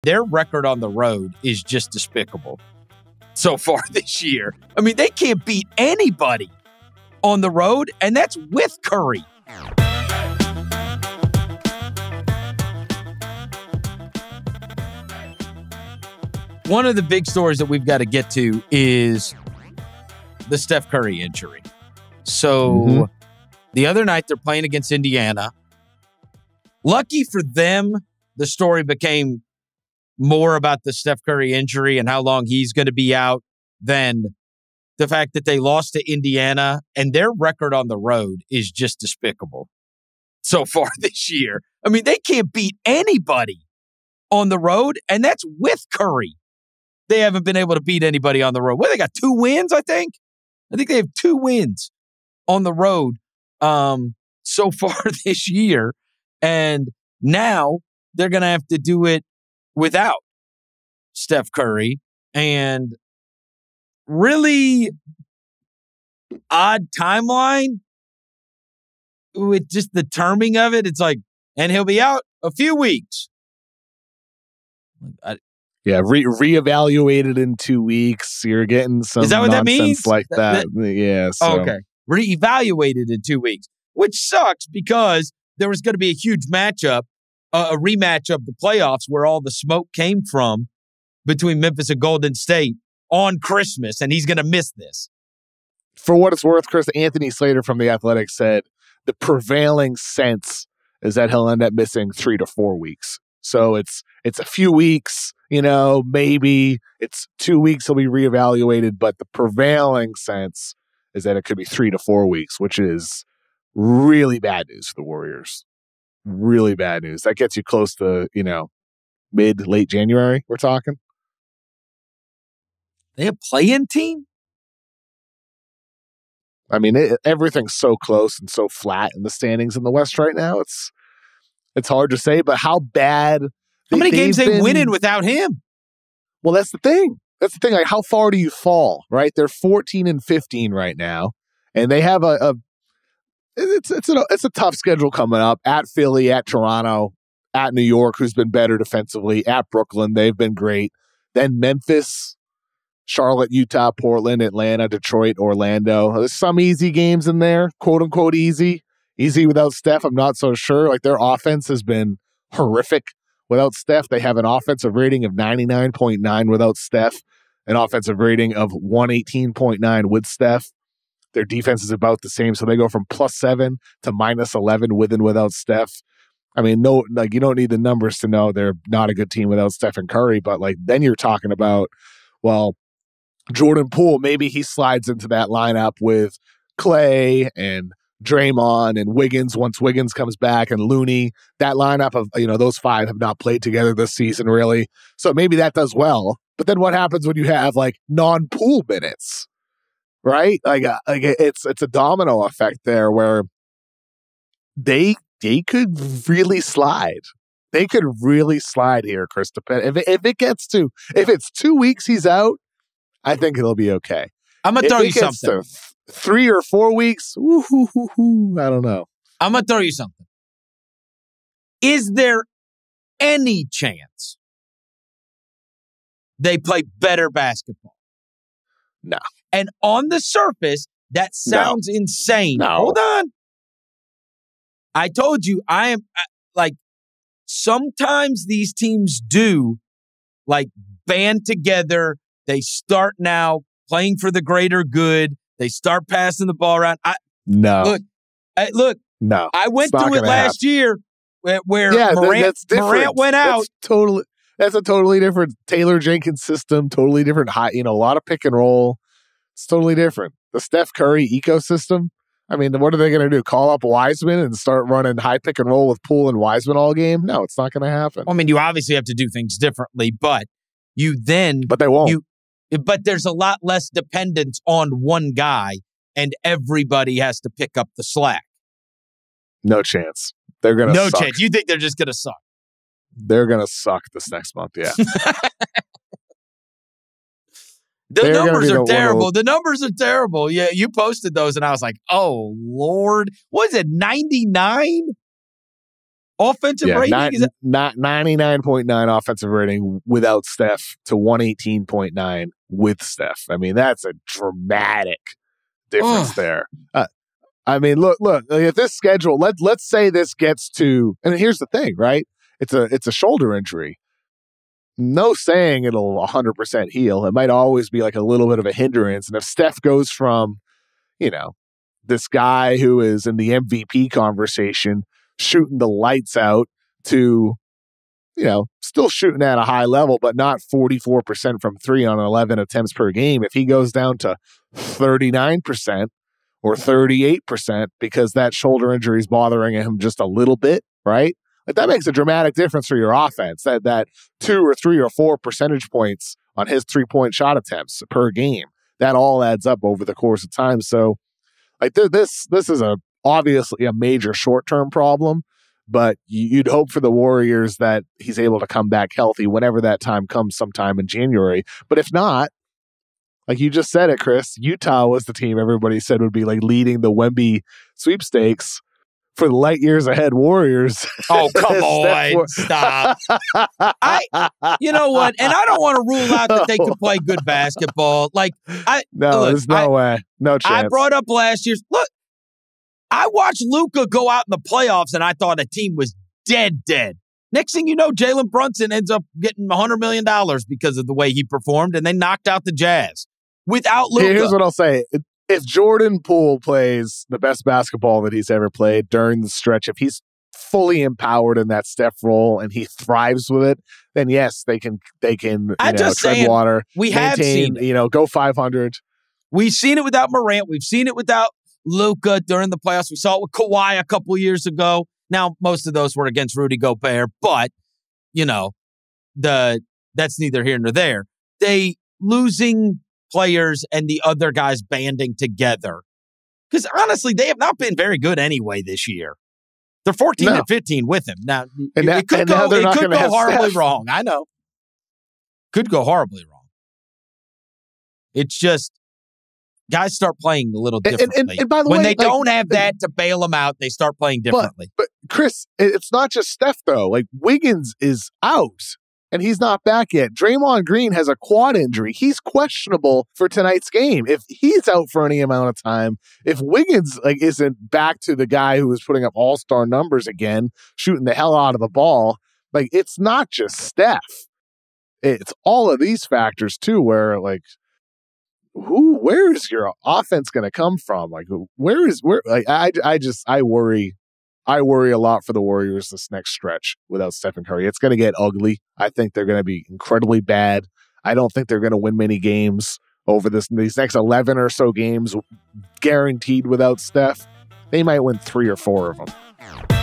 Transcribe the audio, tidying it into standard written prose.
Their record on the road is just despicable so far this year. I mean, they can't beat anybody on the road, and that's with Curry. One of the big stories that we've got to get to is the Steph Curry injury. So the other night they're playing against Indiana. Lucky for them, the story became more about the Steph Curry injury and how long he's going to be out than the fact that they lost to Indiana, and their record on the road is just despicable so far this year. I mean, they can't beat anybody on the road, and that's with Curry. They haven't been able to beat anybody on the road. Well, they got 2 wins, I think. I think they have 2 wins on the road so far this year, and now they're going to have to do it without Steph Curry, and really odd timeline with just the terming of it. It's like, and he'll be out a few weeks. Reevaluated in 2 weeks. You're getting some Is that what that means? Like that. Yeah. So. Okay. Reevaluated in 2 weeks, which sucks because there was going to be a huge matchup, a rematch of the playoffs where all the smoke came from between Memphis and Golden State on Christmas, and he's going to miss this. For what it's worth, Chris, Anthony Slater from The Athletic said the prevailing sense is that he'll end up missing 3 to 4 weeks. So it's a few weeks, maybe it's 2 weeks he'll be reevaluated, but the prevailing sense is that it could be 3 to 4 weeks, which is really bad news for the Warriors. Really bad news. That gets you close to, late January, we're talking. They a play-in team? I mean, everything's so close and so flat in the standings in the West right now. It's hard to say, but how bad... How many games they winning without him? Well, that's the thing. Like, how far do you fall, right? They're 14 and 15 right now, and they have it's a tough schedule coming up. At Philly, at Toronto, at New York, who's been better defensively, at Brooklyn, they've been great. Then Memphis, Charlotte, Utah, Portland, Atlanta, Detroit, Orlando. There's some easy games in there, quote unquote easy. Easy without Steph, I'm not so sure. Like, their offense has been horrific without Steph. They have an offensive rating of 99.9 without Steph, an offensive rating of 118.9 with Steph. Their defense is about the same, so they go from +7 to -11 with and without Steph. I mean, you don't need the numbers to know they're not a good team without Steph and Curry, but then you're talking about, well, Jordan Poole, maybe he slides into that lineup with Clay and Draymond and Wiggins once Wiggins comes back, and Looney. That lineup of, those 5 have not played together this season, really. So maybe that does well. But then what happens when you have non-Poole minutes, right? It's a domino effect there where they could really slide. They could really slide here, Chris. If it's 2 weeks he's out, I think it'll be okay. I'm going to throw you something. 3 or 4 weeks, I don't know. I'm going to throw you something. Is there any chance they play better basketball? No. And on the surface, that sounds insane. No. Hold on. I told you, I am sometimes these teams do band together. They start now playing for the greater good. They start passing the ball around. No. No. I went through it last year where Morant went out. That's a totally different Taylor Jenkins system, totally different a lot of pick and roll. It's totally different. The Steph Curry ecosystem, I mean, what are they going to do? Call up Wiseman and start running high pick and roll with Poole and Wiseman all game? No, it's not going to happen. I mean, you obviously have to do things differently, but But they won't. But there's a lot less dependence on one guy, and everybody has to pick up the slack. No chance. They're going to suck. No chance. You think they're just going to suck? They're going to suck this next month, yeah. The numbers are terrible. The numbers are terrible. Yeah, you posted those, and I was like, oh, Lord. What is it, 99? offensive rating? Is it? Not 99.9 offensive rating without Steph to 118.9 with Steph. I mean, that's a dramatic difference there. I mean, look, at this schedule, let's say this gets to, and here's the thing, right? It's a shoulder injury. No saying it'll 100% heal. It might always be like a little bit of a hindrance. And if Steph goes from, this guy who is in the MVP conversation, shooting the lights out, to, still shooting at a high level, but not 44% from 3 on 11 attempts per game. If he goes down to 39% or 38% because that shoulder injury is bothering him just a little bit, right? Like, that makes a dramatic difference for your offense. That 2 or 3 or 4 percentage points on his 3-point shot attempts per game, that all adds up over the course of time. So, like, this is obviously a major short-term problem, but you'd hope for the Warriors that he's able to come back healthy whenever that time comes, sometime in January. But if not, like you just said it, Chris, Utah was the team everybody said would be like leading the Wemby sweepstakes. For the light years ahead Warriors. Oh, come on. Stop. You know what? And I don't want to rule out that they can play good basketball. There's no way. No chance. I brought up last year's. Look, I watched Luka go out in the playoffs, and I thought the team was dead. Next thing you know, Jalen Brunson ends up getting $100 million because of the way he performed, and they knocked out the Jazz without Luka. Here's what I'll say. If Jordan Poole plays the best basketball that he's ever played during the stretch, if he's fully empowered in that Steph role and he thrives with it, then yes, they can tread water. We have seen it. Go 500. We've seen it without Morant. We've seen it without Luka during the playoffs. We saw it with Kawhi a couple years ago. Now, most of those were against Rudy Gobert, but, that's neither here nor there. They losing players and the other guys banding together. Because honestly, they have not been very good anyway this year. They're 14-15 with him. Now, it could go horribly wrong. I know. Could go horribly wrong. It's just, guys start playing a little differently. And by the when way, they don't have that to bail them out, they start playing differently. But Chris, it's not just Steph, though. Like, Wiggins is out. And he's not back yet. Draymond Green has a quad injury. He's questionable for tonight's game. If he's out for any amount of time, if Wiggins isn't back to the guy who was putting up all-star numbers again, shooting the hell out of the ball, it's not just Steph. It's all of these factors too, where where is your offense going to come from? I worry a lot for the Warriors this next stretch without Stephen Curry. It's going to get ugly. I think they're going to be incredibly bad. I don't think they're going to win many games over these next 11 or so games guaranteed without Steph. They might win 3 or 4 of them.